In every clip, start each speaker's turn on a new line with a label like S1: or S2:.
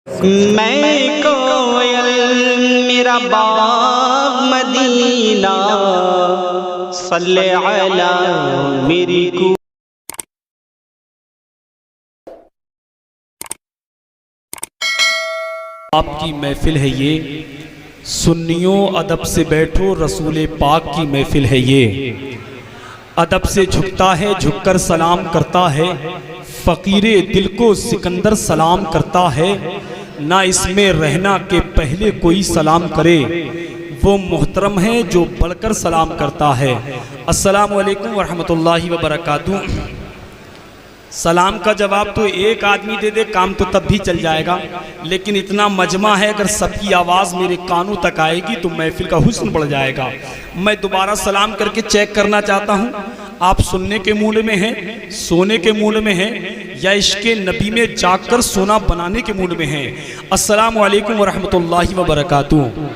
S1: मैं कोयल मेरा बाग मदीना सल्ले अला मेरी को।
S2: आपकी महफिल है ये, सुन्नियों अदब से बैठो, रसूल पाक की महफिल है ये। अदब से झुकता है, झुककर सलाम करता है, फ़कीरे दिल को सिकंदर सलाम करता है। ना इसमें रहना के पहले कोई सलाम करे, वो मोहतरम है जो बढ़कर सलाम करता है। अस्सलामु अलैकुम वरहमतुल्लाहि वबरकातुहू। सलाम का जवाब तो एक आदमी दे दे काम तो तब भी चल जाएगा, लेकिन इतना मजमा है, अगर सबकी आवाज़ मेरे कानों तक आएगी तो महफिल का हुस्न बढ़ जाएगा। मैं दोबारा सलाम करके चेक करना चाहता हूँ, आप सुनने के मूड में हैं, सोने के मूड में हैं, या इश्क़े नबी में जाकर सोना बनाने के मूड में हैं। अस्सलामु अलैकुम वरहमतुल्लाहि वबरकातुहू।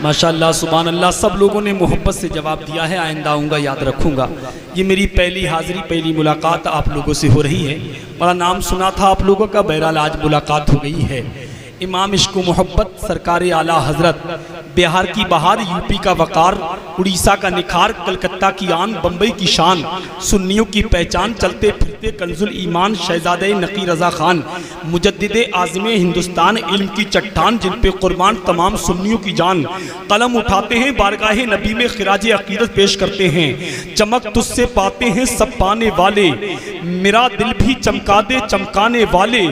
S2: माशाअल्लाह सुभान अल्लाह, सब लोगों ने मोहब्बत से जवाब दिया है, आइंदा आऊँगा, याद रखूँगा। ये मेरी पहली हाज़िरी, पहली मुलाकात आप लोगों से हो रही है। बड़ा नाम सुना था आप लोगों का, बहरहाल आज मुलाकात हो गई है। इमाम इश्क़ मोहब्बत सरकार आला हज़रत, बिहार की बहार, यूपी का वक़ार, उड़ीसा का निखार, कलकत्ता की आन, बम्बई की शान, सुन्नियों की पहचान, चलते फिरते कंजुल ईमान, शहज़ादे नकी रज़ा ख़ान, मुजद्दिदे आज़िमे हिंदुस्तान, इल्म की चट्टान, जिन पे कुर्बान तमाम सुन्नियों की जान। कलम उठाते हैं, बारगाहे नबी में खिराज अक़ीदत पेश करते हैं, चमक तुझसे पाते हैं सब पाने वाले, मेरा दिल भी चमका दे चमकाने वाले,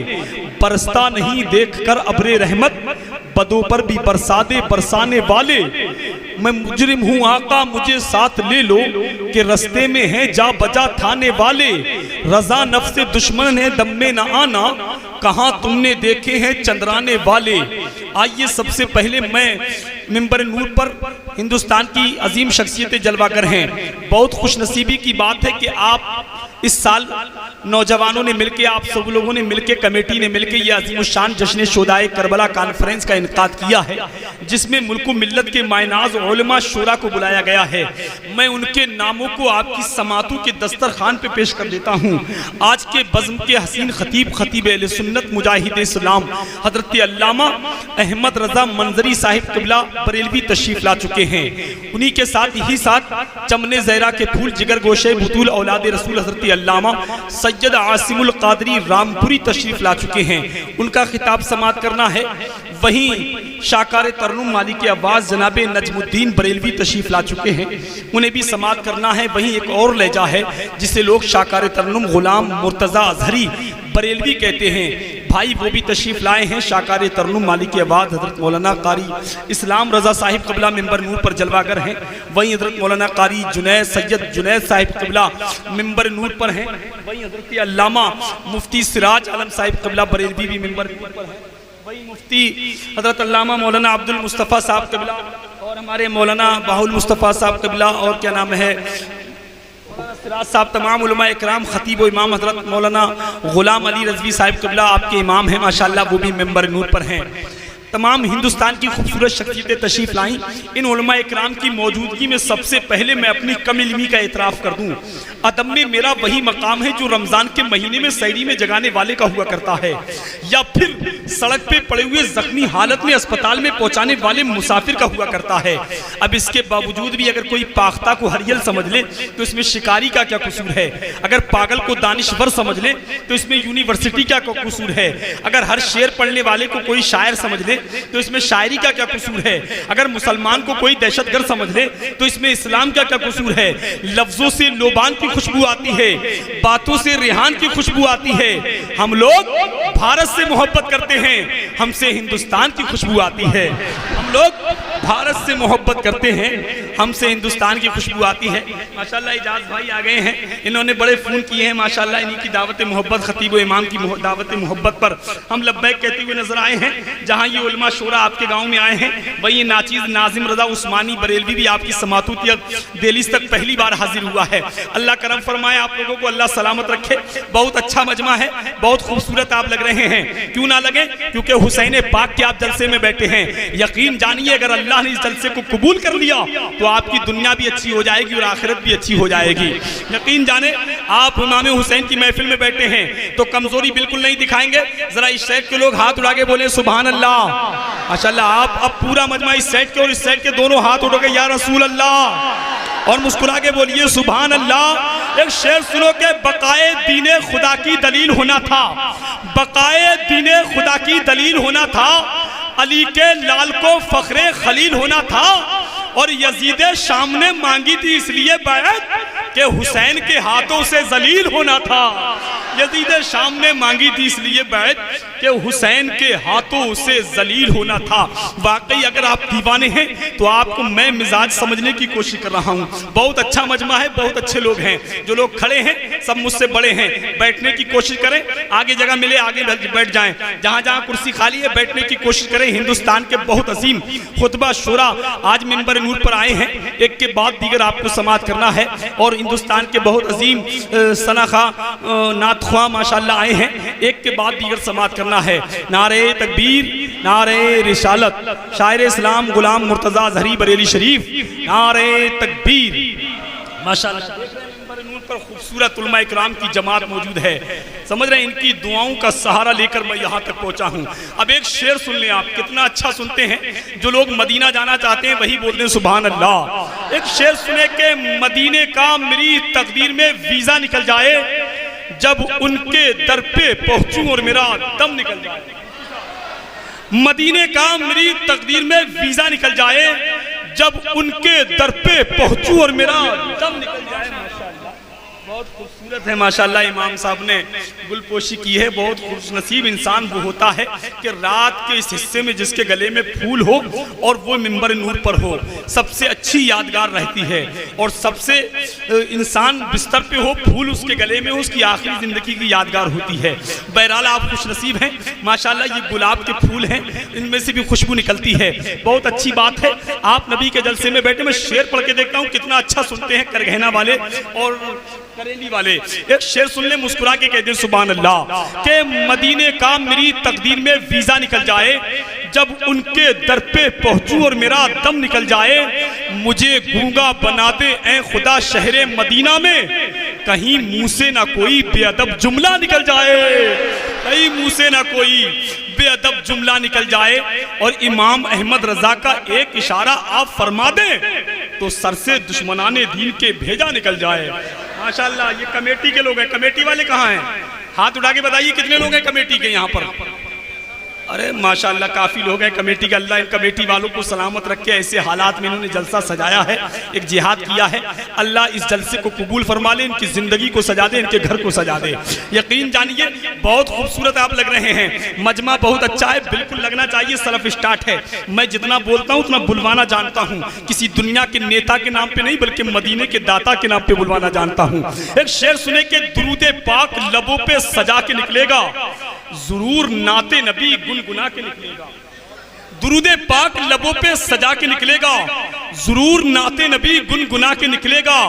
S2: बरसता नहीं देख कर अब्रे रहमत, बदों पर भी बरसा दे बरसाने वाले। मैं मुजरिम हूँ आका मुझे साथ ले लो, कि रस्ते में है जा बजा थाने वाले, रजा नफ्स दुश्मन है दम में न आना, कहाँ तुमने देखे हैं चंद्राने वाले। आइए सबसे पहले मैं मिंबर नूर पर हिंदुस्तान की अजीम शख्सियतें जलवागर हैं। बहुत खुशनसीबी की बात है कि आप इस साल नौजवानों ने मिलकर, आप सब लोगों ने मिलकर, कमेटी ने मिलकर ये अज़ीमुश्शान जश्न शुहदाए करबला कॉन्फ्रेंस का इनकाद किया है, जिसमें मुल्क मिल्लत के मायनाज उलमा शुरा को बुलाया गया है। मैं उनके नामों को आपकी समातों के दस्तरखान पे पेश कर देता हूँ। आज के बज़्म के हसीन खतीब, खतीब अहले सुन्नत मुजाहिद इस्लाम हज़रत अल्लामा अहमद रज़ा मंजरी साहिब क़िबला बरेलवी तशरीफ़ ला चुके हैं। उन्हीं के साथ यही साथ चमने ज़हरा के फूल, जिगर गोशे बुतूल औलाद रसूल हज़रत अल्लामा सैयद आसिमुल क़ादरी रामपुरी तशरीफ़ ला चुके हैं। उनका खिताब समात करना है। वहीं शाकार तरनुम मालिक आवाज़ जनाब नजमुद्दीन बरेलवी तशरीफ़ ला चुके हैं, उन्हें भी समात करना है। वहीं एक और लहजा है जिसे लोग शाकार तरनुम गुलाम मुर्तज़ा अज़हरी बरेलवी कहते हैं, भाई वो भी तशरीफ़ लाए हैं। शाकार तरनुम मालिक आवाज़ हज़रत मौलाना कारी इस्लाम रज़ा साहिब क़िबला मिंबर नूर पर जलवागर हैं। वहीं हज़रत मौलाना कारी जुनैद सैयद जुनैद साहिब क़िबला मिंबर नूर पर हैं। वहीं हज़रत अल्लामा मुफ्ती सिराज आलम साहिब क़िबला बरेलवी भी मिंबर नूर पर हैं। वहीं मुफ्ती हज़रत अल्लामा मौलाना अब्दुल मुस्तफ़ा साहब क़िबला और हमारे मौलाना बाहुल मुस्तफ़ा साहब क़िबला और क्या नाम है सिराज साहब, तमाम उलमा इकराम, खतीब व इमाम हज़रत मौलाना ग़ुलाम अली रज़वी साहिब क़िबला आपके इमाम हैं माशाअल्लाह, वो भी मेंबर नूर पर हैं। तमाम हिंदुस्तान की खूबसूरत शख्सियतें तशरीफ़ लाईं। इन उलमा इकराम की मौजूदगी में सबसे पहले मैं अपनी कम इल्मी का एतराफ़ कर दूँ। अदब में मेरा वही मकाम है जो रमज़ान के महीने में सैरी में जगाने वाले का हुआ करता है, या फिर सड़क पे पड़े हुए जख्मी हालत में अस्पताल में पहुंचाने वाले मुसाफिर का हुआ करता है। अब इसके बावजूद भी अगर कोई पाख्ता को हरियल समझ ले तो इसमें शिकारी का क्या कसूर है, अगर पागल को दानिश्वर समझ ले तो इसमें यूनिवर्सिटी का क्या कसूर है, अगर हर शेर पढ़ने वाले को कोई शायर समझ ले तो इसमें शायरी का क्या कसूर है, अगर मुसलमान को कोई दहशतगर्द समझ ले तो इसमें इस्लाम का क्या कसूर है। लफ्जों से लोबान की खुशबू आती है, बातों से रेहान की खुशबू आती है। हम लोग भारत से मोहब्बत करते हैं, हमसे हिंदुस्तान की खुशबू आती है। हम लोग भारत से मोहब्बत करते हैं, हमसे हिंदुस्तान की खुशबू आती है। माशाल्लाह इजाज भाई आ गए हैं, इन्होंने बड़े फ़ोन किए हैं माशाल्लाह। इन्हीं की दावत मोहब्बत, खतीब व इमाम की दावत मोहब्बत पर हम लब्बैक कहते हुए नजर आए हैं। जहाँ ये उलमा शोरा आपके गाँव में आए हैं, वहीं नाचीज़ नाजिम रज़ा उस्मानी बरेलवी भी आपकी समातूतियत दिल्ली तक पहली बार हाजिर हुआ है। अल्लाह करम फरमाए, आप लोगों को अल्लाह सलामत रखे। बहुत अच्छा मजमा है, बहुत खूबसूरत आप लग रहे हैं, क्यों ना लगे, क्योंकि हुसैन पाक के आप जलसे में बैठे हैं। यकीन जानिए अगर अल्लाह ने इस जलसे को कबूल कर लिया तो तो आपकी दुनिया भी अच्छी हो जाएगी और आखिरत भी अच्छी हो जाएगी। यकीन जाने आप इमाम हुसैन की महफिल में बैठे हैं तो कमजोरी बिल्कुल नहीं दिखाएंगे। जरा इस साइड के लोग हाथ उठा के बोले सुभान अल्लाह, माशाअल्लाह। आप अब पूरा मजमा इस साइड के और इस साइड के दोनों हाथ उठो के या रसूल अल्लाह और मुस्कुरा के बोलिए सुभान अल्लाह। एक शेर सुनो के बकाए दीने खुदा की दलील होना था, बकाए दीने खुदा की दलील होना था, अली के लाल को फखरे खलील होना था, और यजीद शाम ने मांगी थी इसलिए बैत कि हुसैन के हाथों से जलील होना था। यजीद शाम ने मांगी थी इसलिए बैत कि हुसैन के हाथों से जलील होना था। वाकई अगर आप दीवाने हैं तो आपको मैं मिजाज समझने की कोशिश कर रहा हूँ। बहुत अच्छा मजमा है, बहुत अच्छे लोग हैं। जो लोग खड़े हैं सब मुझसे बड़े हैं, बैठने की कोशिश करें, आगे जगह मिले आगे बैठ जाएं, जहाँ जहाँ कुर्सी खाली है बैठने की कोशिश करें। हिंदुस्तान के बहुत अजीम खुतबा शुरा आज मिंबर नूर पर आए हैं, एक के बाद दीगर आपको समाअत करना है, और हिंदुस्तान के बहुत अजीम सनाखा नातख्वा माशाअल्लाह आए हैं, एक के बाद दीगर समाअत करना है। नारे तकबीर, नारे रिसालत, शायर इस्लाम गुलाम मुर्तजा ज़हरी बरेली शरीफ, नारे तकबीर माशाअल्लाह। नूर पर खूबसूरत उलमा इकराम की जमात मौजूद है, समझ रहे हैं, इनकी दुआओं का सहारा लेकर मैं यहाँ तक पहुँचा हूँ। अब एक शेर सुन लें आप, कितना अच्छा सुनते हैं। जो लोग मदीना जाना चाहते हैं वही बोलते हैं सुभान अल्लाह। एक शेर सुने के मदीने का मेरी तकदीर में वीज़ा निकल जाए, जब उनके दर पे पहुँचूं और मेरा दम निकल जाए। मदीने का मेरी तकदीर में वीज़ा निकल जाए, जब उनके दर पे पहुँचूं और मेरा दम निकल जाए। बहुत खूबसूरत है माशाअल्लाह, इमाम साहब ने गुलपोशी की है। बहुत खुशनसीब इंसान वो होता है कि रात के इस हिस्से में जिसके गले में फूल हो और वो मिंबर नूर पर हो, सबसे अच्छी यादगार रहती है। और सबसे इंसान बिस्तर पे हो, फूल उसके गले में हो, उसकी आखिरी ज़िंदगी की यादगार होती है। बहरहाल आप खुशनसीब हैं माशाअल्लाह, ये गुलाब के फूल हैं, इनमें से भी खुशबू निकलती है, बहुत अच्छी बात है। आप नबी के जलसे में बैठे, मैं शेर पढ़ के देखता हूँ कितना अच्छा सुनते हैं करगहना वाले और करेली वाले। एक शेर सुन ले, मुस्कुरा के कह दे सुभान अल्लाह के मदीने का मेरी तकदीर में वीज़ा निकल जाए, जब उनके दर पे पहुंचूं और मेरा दम निकल जाए। मुझे गूंगा बना दे ऐ खुदा शहरे मदीना में, कहीं मुंह से ना कोई बेअदब जुमला निकल जाए, कहीं मुंह से ना कोई बेअदब जुमला निकल जाए। और इमाम अहमद रजा का एक इशारा आप फरमा दें तो सर से दुश्मनाने दीन के भेजा निकल जाए। माशाअल्लाह, ये कमेटी के लोग हैं। कमेटी वाले कहाँ हैं? हाथ उठा के बताइए कितने लोग हैं कमेटी के यहाँ पर। अरे माशाअल्लाह काफ़ी लोग हैं कमेटी के। अल्लाह इन कमेटी वालों को सलामत रखे। ऐसे हालात में इन्होंने जलसा सजाया है, एक जिहाद किया है। अल्लाह इस जलसे को कबूल फरमा ले, इनकी ज़िंदगी को सजा दे, इनके घर को सजा दे। यकीन जानिए बहुत खूबसूरत आप लग रहे हैं, मजमा बहुत अच्छा है, बिल्कुल लगना चाहिए सलफ स्टार्ट है। मैं जितना बोलता हूँ उतना बुलवाना जानता हूँ, किसी दुनिया के नेता के नाम पे नहीं बल्कि मदीने के दाता के नाम पे बुलवाना जानता हूँ। एक शेर सुने के दुरूद पाक लबों पे सजा के निकलेगा, जरूर नाते नबी गुनगुना के निकलेगा। दुरूद पाक लबों पे सजा के निकलेगा, जरूर नाते नबी गुनगुना के निकलेगा।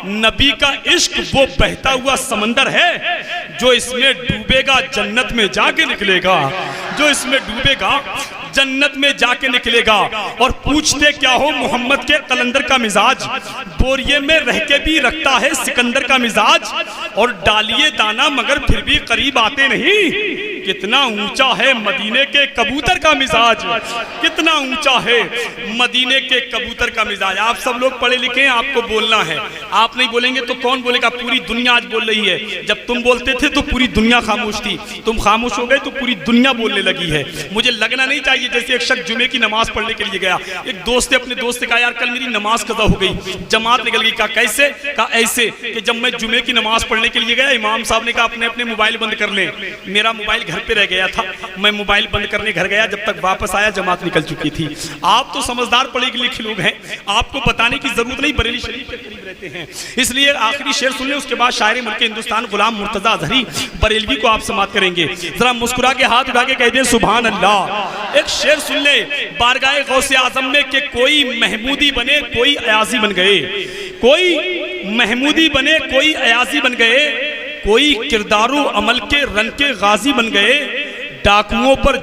S2: नबी का इश्क वो बहता हुआ समंदर है, जो इसमें डूबेगा जन्नत में जाके निकलेगा, जो इसमें डूबेगा जन्नत में जाके निकलेगा। और पूछते क्या हो मोहम्मद के कलंदर का मिजाज, बोरिये में रह के भी रखता है सिकंदर का मिजाज। और डालिए दाना मगर फिर भी करीब आते नहीं, कितना ऊंचा है मदीने के कबूतर का मिजाज, कितना ऊंचा है मदीने के कबूतर का मिजाज। आप सब लोग पढ़े लिखे हैं, आपको बोलना है। आप नहीं बोलेंगे तो कौन बोलेगा? पूरी दुनिया आज बोल रही है। जब तुम बोलते थे तो पूरी दुनिया खामोश थी, तुम खामोश हो गए तो पूरी दुनिया बोलने लगी है। मुझे लगना नहीं चाहिए जैसे एक शख्स जुमे की नमाज पढ़ने के लिए गया, एक दोस्त ने अपने दोस्त से कहा यार कल मेरी नमाज कज़ा हो गई, जमात निकल गई। कहा कैसे? कहा ऐसे कि जब मैं जुमे की नमाज पढ़ने के लिए गया, इमाम साहब ने कहा अपने अपने मोबाइल बंद कर लें। मेरा मोबाइल घर पे रह गया था, मैं मोबाइल बंद करने घर गया, जब तक वापस आया जमात निकल चुकी थी। आप तो समझदार पढ़े लिखे लोग हैं, आपको बताने की जरूरत नहीं, बरेली शरीफ के करीब रहते हैं। इसलिए आखिरी शेर सुन लें, उसके बाद शायर मुल्क हिंदुस्तान गुलाम मुर्तजा ज़हरी बरेलवी को आप समाअत करेंगे। जरा मुस्कुरा के हाथ उठा के कह दें सुभान अल्लाह। एक शेर सुन ले, बारगाह गौसे आज़म में कि कोई महमूदी बने कोई अयाजी बन गए, कोई महमूदी बने कोई अयाजी बन गए, कोई किरदारो अमल के रन के गाजी बन गए। डाकुओं पर